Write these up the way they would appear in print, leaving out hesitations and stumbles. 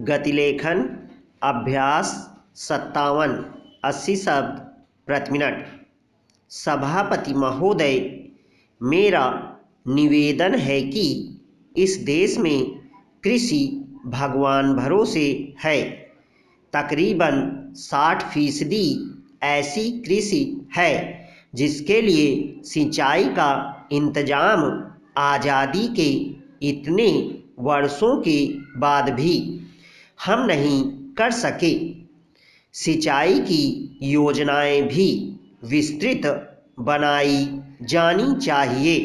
गतिलेखन अभ्यास 57 80 शब्द प्रति मिनट। सभापति महोदय, मेरा निवेदन है कि इस देश में कृषि भगवान भरोसे है। तकरीबन 60% ऐसी कृषि है जिसके लिए सिंचाई का इंतजाम आज़ादी के इतने वर्षों के बाद भी हम नहीं कर सके। सिंचाई की योजनाएं भी विस्तृत बनाई जानी चाहिए।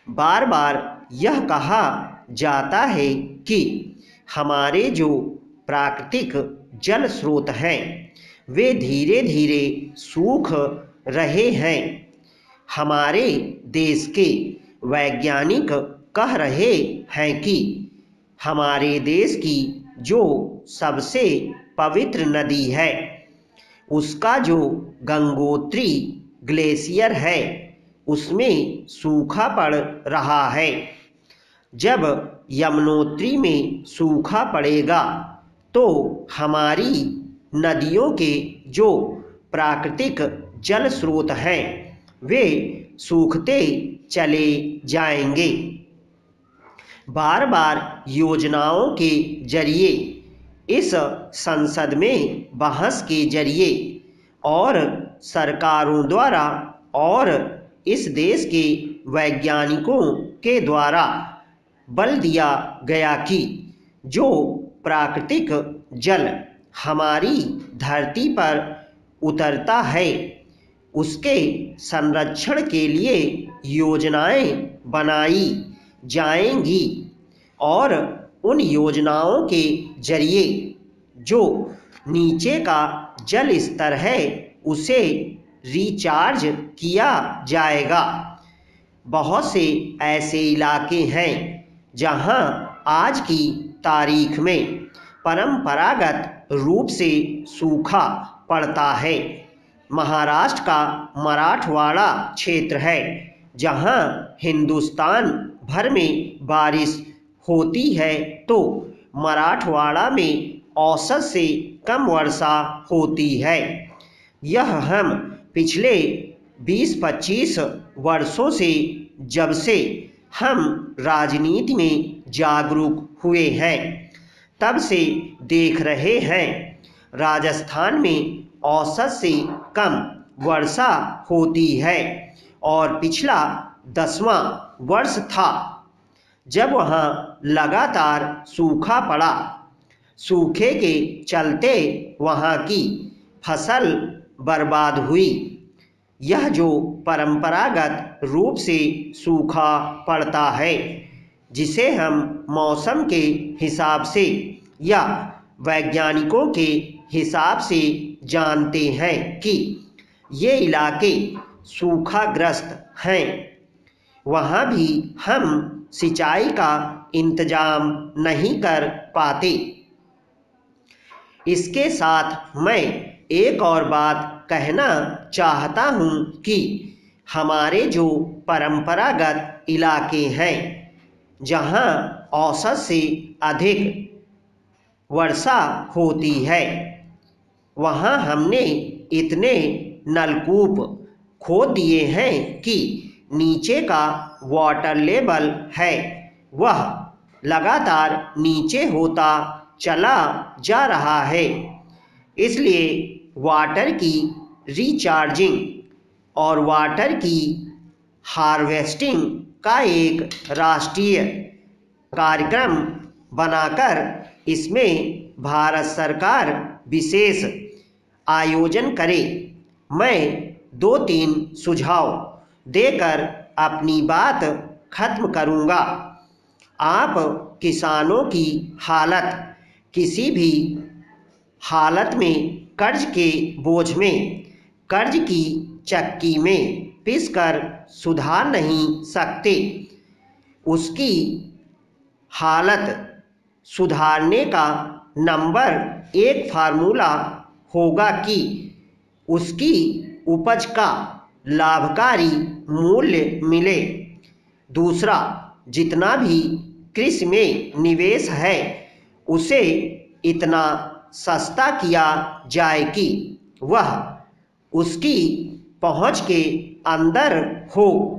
बार बार यह कहा जाता है कि हमारे जो प्राकृतिक जल स्रोत हैं वे धीरे धीरे सूख रहे हैं। हमारे देश के वैज्ञानिक कह रहे हैं कि हमारे देश की जो सबसे पवित्र नदी है उसका जो गंगोत्री ग्लेशियर है उसमें सूखा पड़ रहा है। जब यमुनोत्री में सूखा पड़ेगा तो हमारी नदियों के जो प्राकृतिक जल स्रोत हैं वे सूखते चले जाएंगे। बार बार योजनाओं के जरिए, इस संसद में बहस के जरिए और सरकारों द्वारा और इस देश के वैज्ञानिकों के द्वारा बल दिया गया कि जो प्राकृतिक जल हमारी धरती पर उतरता है उसके संरक्षण के लिए योजनाएं बनाई जाएंगी और उन योजनाओं के जरिए जो नीचे का जल स्तर है उसे रिचार्ज किया जाएगा। बहुत से ऐसे इलाके हैं जहां आज की तारीख में परंपरागत रूप से सूखा पड़ता है। महाराष्ट्र का मराठवाड़ा क्षेत्र है जहां हिंदुस्तान भर में बारिश होती है तो मराठवाड़ा में औसत से कम वर्षा होती है। यह हम पिछले 20-25 वर्षों से, जब से हम राजनीति में जागरूक हुए हैं तब से देख रहे हैं। राजस्थान में औसत से कम वर्षा होती है और पिछला 10वां वर्ष था जब वहाँ लगातार सूखा पड़ा। सूखे के चलते वहाँ की फसल बर्बाद हुई। यह जो परंपरागत रूप से सूखा पड़ता है जिसे हम मौसम के हिसाब से या वैज्ञानिकों के हिसाब से जानते हैं कि ये इलाके सूखाग्रस्त हैं, वहाँ भी हम सिंचाई का इंतजाम नहीं कर पाते। इसके साथ मैं एक और बात कहना चाहता हूँ कि हमारे जो परंपरागत इलाके हैं जहाँ औसत से अधिक वर्षा होती है वहाँ हमने इतने नलकूप खोद दिए हैं कि नीचे का वाटर लेवल है वह लगातार नीचे होता चला जा रहा है। इसलिए वाटर की रिचार्जिंग और वाटर की हार्वेस्टिंग का एक राष्ट्रीय कार्यक्रम बनाकर इसमें भारत सरकार विशेष आयोजन करे। मैं 2-3 सुझाव देकर अपनी बात खत्म करूंगा। आप किसानों की हालत किसी भी हालत में कर्ज के बोझ में, कर्ज की चक्की में पिसकर सुधार नहीं सकते। उसकी हालत सुधारने का नंबर 1 फार्मूला होगा कि उसकी उपज का लाभकारी मूल्य मिले। दूसरा, जितना भी कृषि में निवेश है उसे इतना सस्ता किया जाए कि वह उसकी पहुंच के अंदर हो।